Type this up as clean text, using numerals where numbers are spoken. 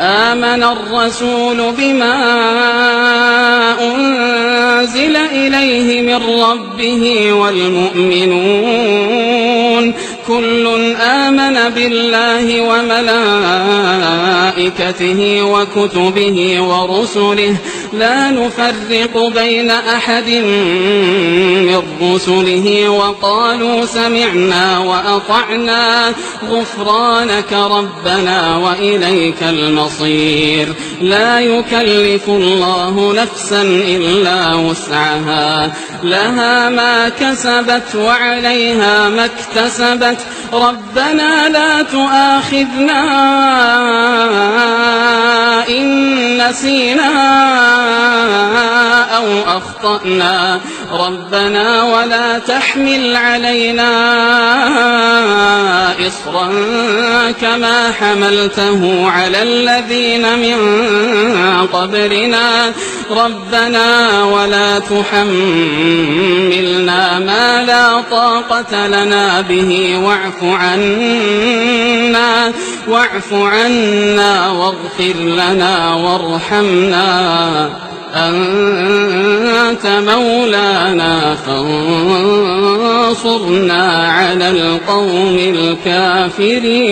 آمن الرسول بما أنزل إليه من ربه والمؤمنون كل آمن بالله وملائكته وكتبه ورسله لا نفرق بين أحد من رسله وقالوا سمعنا وأطعنا غفرانك ربنا وإليك المصير. لا يكلف الله نفسا إلا وسعها لها ما كسبت وعليها ما اكتسبت ربنا لا تؤاخذنا إن نسينا أو أخطأنا ربنا ولا تحمل علينا إصرا كما حملته على الذين من قبلنا ربنا ولا تحملنا ما لا طاقة لنا به واعف عنا واغفر لنا وارحمنا أنت مولانا فانصرنا على القوم الكافرين.